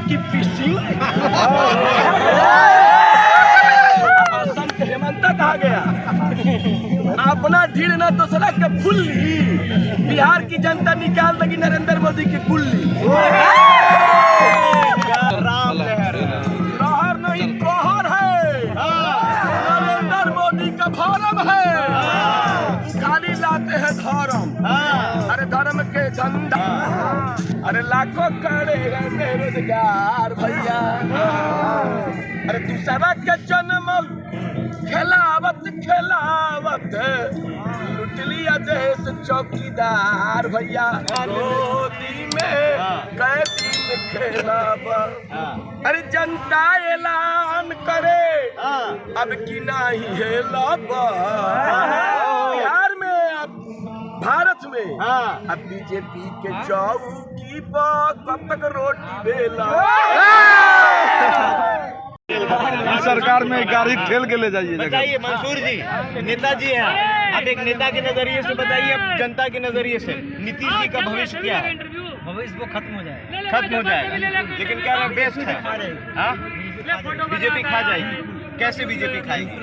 की पिसिंग संत हेमंत कहा गया अपना ढीड़ न दूसरा के फुल्ली बिहार की जनता निकाल देगी नरेंद्र मोदी की कुल्ली। राम लहर नहीं कहर है नरेंद्र मोदी का भरम है खाली लाते हैं धर्म। अरे धर्म के झंडा अरे लाखों करे बेरोजगार भैया। अरे दूसरा के जन्म खिलावत लुट लिया देश चौकीदार भैया। मोदी में कैदी में खेलावा अरे जनता ऐलान करे अब की नहीं है लाबा। बिहार में अब भारत में अब बीजेपी के चौकी पर कब तक रोटी बेला। सरकार में गाड़ी ठेल के ले जाइए। बताइए मंसूर जी नेताजी हैं, आप एक नेता के नजरिए से बताइए, अब जनता के नजरिए से नीतीश जी का भविष्य क्या है? भविष्य वो खत्म हो जाएगा लेकिन क्या है बेस्ट है? बीजेपी खा जाएगी। कैसे बीजेपी खाएगी?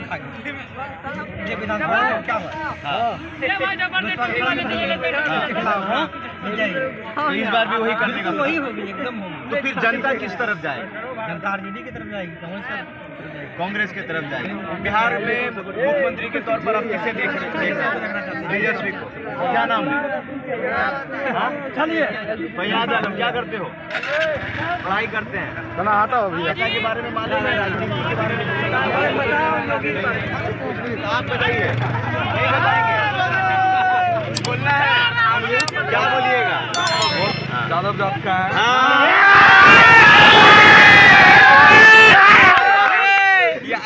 इस बार भी वही करने का वही होगी एकदम होगी। तो फिर जनता किस तरफ जाएगी? जनता आरजेडी की तरफ जाएगी, कांग्रेस की तरफ जाएगी। बिहार में मुख्यमंत्री के तौर पर आप किसे देख रहे हैं? तेजस्वी को। क्या नाम है? चलिए फैयाद आलम। क्या करते हो? पढ़ाई करते हैं। खाना आता हो अभी के बारे में मालूम है? राजनीति के बारे में आप बताइए। नहीं बताएंगे? बोलना है क्या बोलिएगा? यादव जात का है।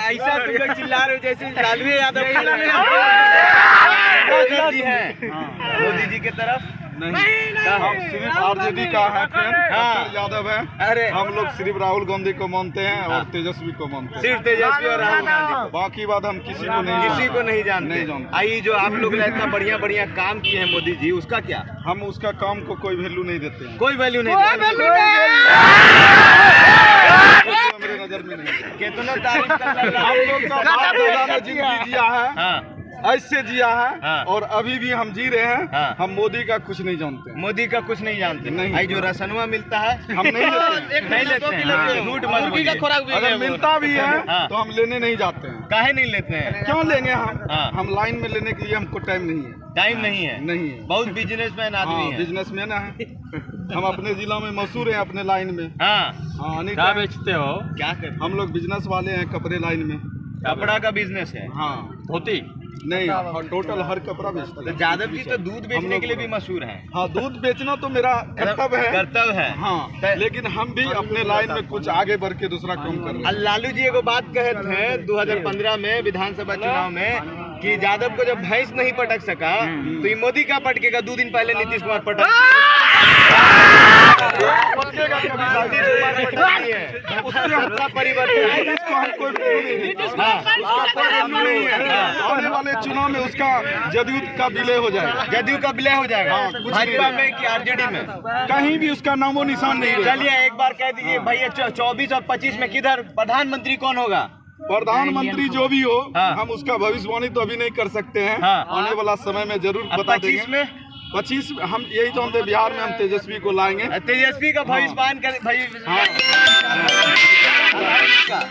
ऐसा तुम लोग चिल्ला रहे हो जैसे लालू यादव मोदी है। मोदी जी की तरफ नहीं, हम सिर्फ आरजेडी का है फैन यादव है। अरे हम लोग सिर्फ राहुल गांधी को मानते हैं और तेजस्वी को मानते हैं। सिर्फ तेजस्वी और राहुल गांधी। बाकी बात हम किसी को नहीं जानते। आइए जो आप लोग इतना बढ़िया बढ़िया काम किए हैं मोदी जी, उसका क्या? हम उसका काम को कोई वैल्यू नहीं देते हैं। कोई वैल्यू नहीं मेरे नजर में नहीं। कितना तारीफ कर रहे हैं। हम लोग का बाप दादा ने जिंदगी जिया है, ऐसे जिया है और अभी भी हम जी रहे हैं। हम मोदी का कुछ नहीं जानते। मोदी का कुछ नहीं जानते। नहीं। आई जो राशनवा मिलता है हम नहीं लेते हैं। नहीं लेते हैं। झूठ मुर्गी का खुराक भी अगर मिलता भी है तो हम लेने नहीं जाते हैं। काहे नहीं लेते हैं? क्यों लेंगे हम लाइन में लेने के लिए हमको टाइम नहीं है। टाइम नहीं है? नहीं है। बहुत बिजनेसमैन आदमी है। बिजनेसमैन है। हम अपने जिला में मशहूर हैं अपने लाइन में। क्या बेचते हो? क्या करते? हम लोग बिजनेस वाले हैं कपड़े लाइन में। कपड़ा का बिजनेस है? धोती नहीं, टोटल हर कपड़ा बेचते हैं। यादव जी तो दूध बेचने के लिए भी मशहूर हैं। दूध बेचना तो मेरा कर्तव्य है। लेकिन हम भी अपने लाइन में कुछ आगे बढ़ के दूसरा काम कर रहे हैं। लालू जी एगो बात कहे थे 2015 में विधानसभा चुनाव में कि यादव को जब भैंस नहीं पटक सका तो ये मोदी का पटकेगा। 2 दिन पहले नीतीश कुमार पटक आने वाले चुनाव में उसका जदयू का विलय हो जाएगा। भाजपा में कि आरजेडी में कहीं भी उसका नामो निशान नहीं। चलिए एक बार कह दीजिए भैया 24 और 25 में किधर प्रधानमंत्री कौन होगा? प्रधानमंत्री जो भी हो हम उसका भविष्यवाणी तो अभी नहीं कर सकते हैं। आने वाला समय में जरूर बता देंगे। 25 में 25 हम यही चाहते हैं बिहार में हम तेजस्वी को लाएंगे। तेजस्वी का भविष्यवाणी करें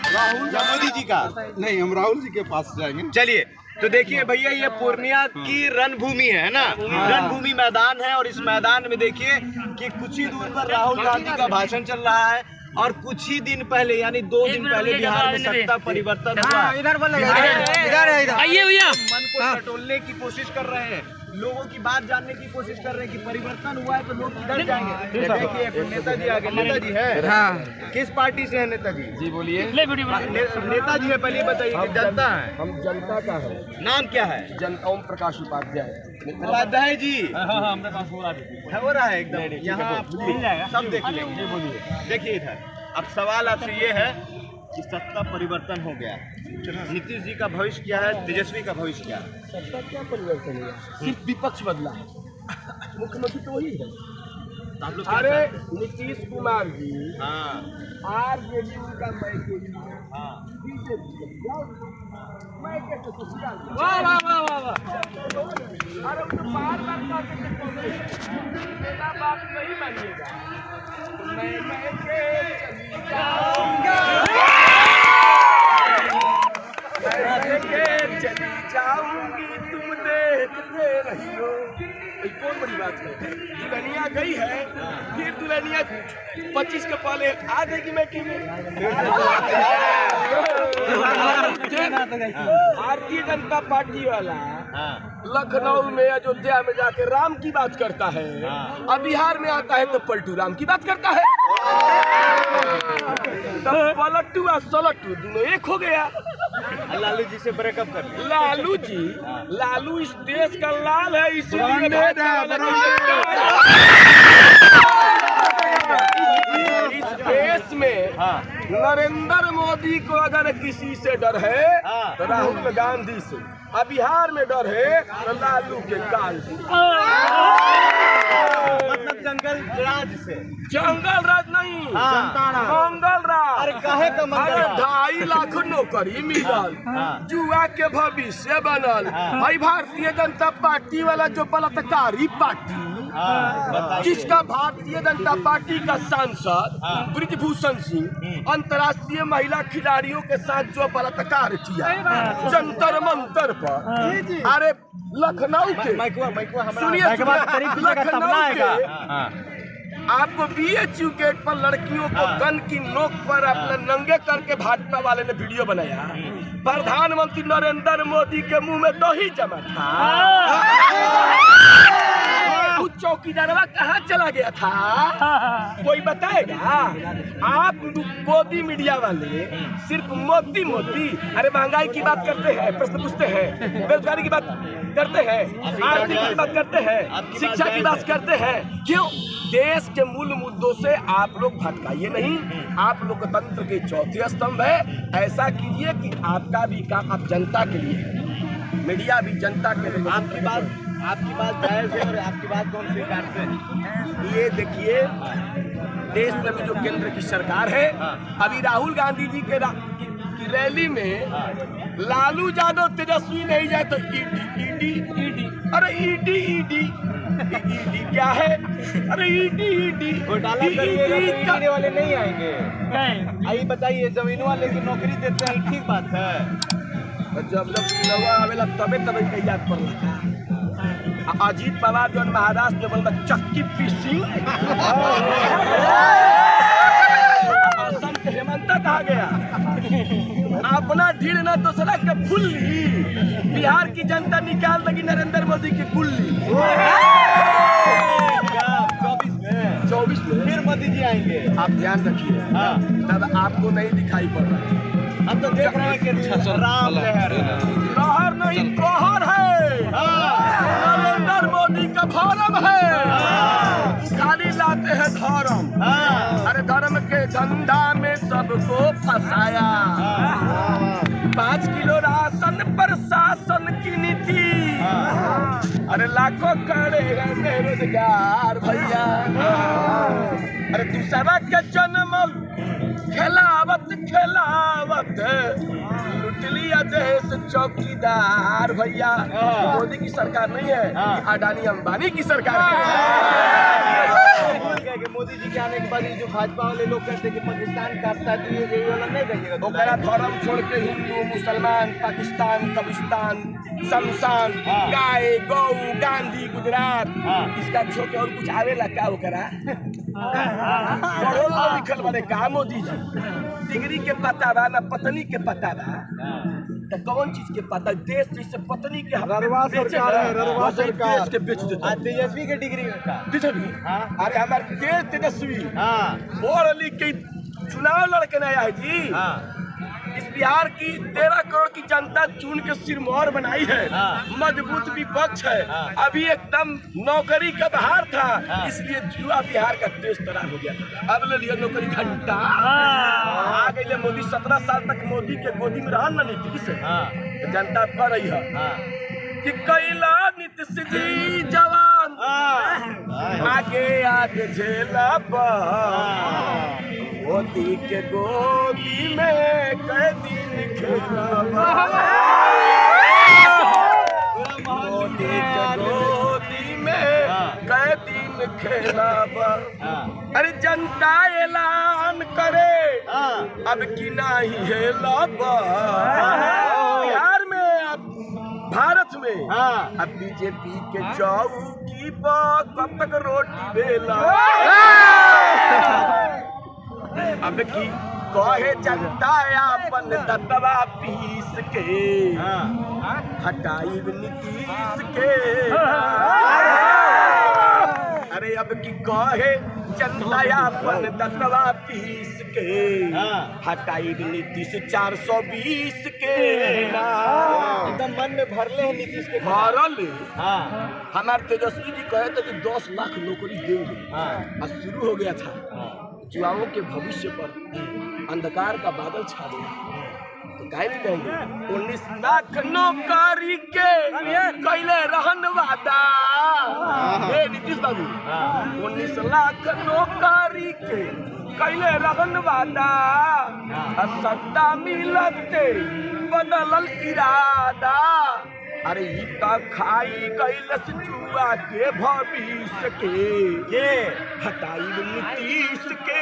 राहुल या मोदी जी का? नहीं, हम राहुल जी के पास जाएंगे। चलिए तो देखिए भैया ये पूर्णिया की रणभूमि है ना, रणभूमि मैदान है और इस मैदान में देखिए कि कुछ ही दूर पर राहुल गांधी का भाषण चल रहा है और कुछ ही दिन पहले यानी 2 दिन पहले बिहार में सत्ता परिवर्तन हुआ। आइए भैया मन को टटोलने की कोशिश कर रहे हैं, लोगों की बात जानने की कोशिश कर रहे हैं कि परिवर्तन हुआ है तो लोग किधर जाएंगे। देखिए नेताजी आगे। नेताजी है किस पार्टी से है नेताजी? जी बोलिए। नेताजी है पहले बताइए कि जनता है? हम जनता का है। नाम क्या है? ओम प्रकाश उपाध्याय जी। हमारे पास हो रहा है एकदम यहाँ मिल जाएगा सब देख लेंगे। बोलिए। देखिए इधर अब सवाल आपसे ये है कि सत्ता परिवर्तन हो गया, नीतीश जी का भविष्य क्या है, तेजस्वी का भविष्य क्या है? सत्ता क्या परिवर्तन हुआ? सिर्फ विपक्ष बदला है, मुख्यमंत्री तो वही है। आप लोग क्या अरे चाहते हैं? नीतीश कुमार जी हाँ आरजेडी का मैकेजी हाँ बीजेपी मैं कैसे ससुराल में? वाह वाह वाह वाह वाह अरे वो तो बार बार मेरा बात नहीं मानिएगा मैं मैके चली जाऊंगा मैके चली जाऊंगी तुम देखते रहियो। ये कौन बड़ी बात है? दुल्हनिया गई है फिर दुल्हनिया 25 के पहले आ जाएगी मैके में। भारतीय जनता पार्टी वाला हाँ लखनऊ में अयोध्या में जाके राम की बात करता है और बिहार में आता है तो पलटू राम की बात करता है। तब पलटू और सलटू दोनों एक हो गया। लालू जी से ब्रेकअप कर लिया। लालू इस देश का लाल है इसीलिए इस देश में नरेंद्र मोदी को अगर किसी से डर है तो राहुल गांधी से, और बिहार में डर है तो लालू के काल से। मतलब जंगल राज से। जंगल राज नहीं मंगल राज। अरे काहे का मंगल अरे राज? 2.5 लाख नौकरी मिलल, जुआ के भविष्य बनल। भाई भारतीय जनता पार्टी वाला जो बलात्कारी पार्टी जिसका भारतीय जनता पार्टी का सांसद ब्रिजभूषण सिंह अंतर्राष्ट्रीय महिला खिलाड़ियों के साथ जो बलात्कार किया जंतर मंतर पर, अरे लखनऊ के सुनिए लखनऊ के आपको BHU गेट पर लड़कियों को गन की नोक पर अपने नंगे करके भाजपा वाले ने वीडियो बनाया। प्रधानमंत्री नरेंद्र मोदी के मुंह में दही जमा था। उस चौकीदारवा कहाँ चला गया था कोई बताएगा? आप मोदी मीडिया वाले सिर्फ मोदी मोदी, अरे महंगाई की बात करते हैं, प्रश्न पूछते हैं, बेरोजगारी की बात करते हैं, आर्थिक की बात करते हैं, शिक्षा की बात करते हैं। क्यों? देश के मूल मुद्दों से आप लोग भटकाइए नहीं। आप लोकतंत्र के चौथे स्तंभ है। ऐसा कीजिए कि आपका भी काम आप जनता के लिए है, मीडिया भी जनता के लिए। आपकी बात जायज है और आपकी बात कौन स्वीकारते हैं? ये देखिए देश में भी जो केंद्र की सरकार है, अभी राहुल गांधी जी के की रैली में लालू यादव तेजस्वी नहीं जाए तो ईडी। अरे ईडी क्या है? अरे ईडी घोटाला करने वाले नहीं आएंगे। आइए बताइए, जमीन वाले की नौकरी देते हैं, ठीक बात है। जब लोग चुनाव आवेला तबे याद पड़ला। अजीत पवार जो महाराष्ट्र में बोलता चक्की पीसी संत हेमंता कहा गया अपना ढीड़ न दूसरा के फुल्ली, बिहार की जनता निकाल देगी नरेंद्र मोदी की कुल्ली। 24 में फिर मोदी जी आएंगे। आप ध्यान रखिए, तब आपको नहीं दिखाई पड़ रहा है। हम तो देख रहे हैं कि राम लहर नहीं कहर है, नरेंद्र मोदी का धर्म है। खाली लाते हैं धर्म, अरे धर्म के धंधा में सबको फंसाया। 5 किलो राशन पर शासन की नीति, अरे लाखों खड़े हैं बेरोजगार भैया। अरे दूसरा के जन्म खिलावत लुट लिया देश चौकीदार भैया। मोदी की सरकार नहीं है, अडानी अंबानी की सरकार है। मोदी जी के आने के बाद जो भाजपा वाले लोग कहते हैं कि पाकिस्तान काटता है, तो ये वाला नहीं देखेगा। वो कह धर्म छोड़ के हिंदू मुसलमान पाकिस्तान कब्रिस्तान शमशान गाय गौ गांधी गुजरात इसका छोड़ के और कुछ आवेला क्या वो करा? लिखल बने का मोदी जी डिग्री के पता बा ना पत्नी के पता बा, तो कौन चीज के पता? देश जैसे पत्नी के देश के बेच देते। तेजस्वी के डिग्री का अरे हमारे देश तेजस्वी पढ़ लिख के चुनाव लड़के नहीं आए जी। इस बिहार की 13 करोड़ की जनता चुन के सिरमौर बनाई है, मजबूत विपक्ष है। अभी एकदम नौकरी का बहार था, इसलिए जुआ बिहार का तेज तरार हो गया। अब ले लिया नौकरी घंटा आ गई। मोदी 17 साल तक मोदी के गोदी में रहा ना नीतीश से, जनता कर रही है कि कैला नीतीश जी जवान आगे आगे झेला मोदी के गोदी में कैदी खेला मोदी के गोदी में कैदी खेला अरे जनता ऐलान करे अब की नहीं है बिहार में अब भारत में अब बीजेपी के चौकी पर कब तक रोटी बेला अब की कहे जनता अपन दतवा पीस के हटाई नीतीश के अरे अब की कहे जनता अपन दतवा पीस के हटाई नीतीश 420 के एकदम मन में भरले हैं नीतीश के भरल हमारे तेजस्वी जी कहे थे कि 10 लाख नौकरी देंगे और शुरू हो गया था युवाओं के भविष्य पर अंधकार का बादल छा गया तो काहे नहीं कहेंगे 19 लाख नौकरी के कैले रहन वादा नीतीश बाबू 19 लाख नौकरी के कैले रहन वादा सत्ता मिलते बदलल इरादा अरे खाई कैलस जुआ के भविष्य के हटाई नीतीश के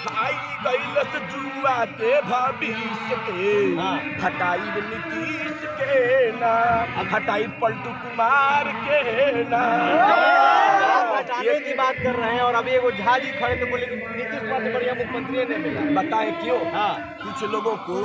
खाई कैलस जुआ के भविष्य के हटाई नीतीश के ना हटाई पलटू कुमार के ना हटाने की बात कर रहे हैं और अभी एगो झा जी खड़े तो बोले कि नीतीश कुमार से बढ़िया मुख्यमंत्री नहीं मिला बताए क्यों कुछ लोगों को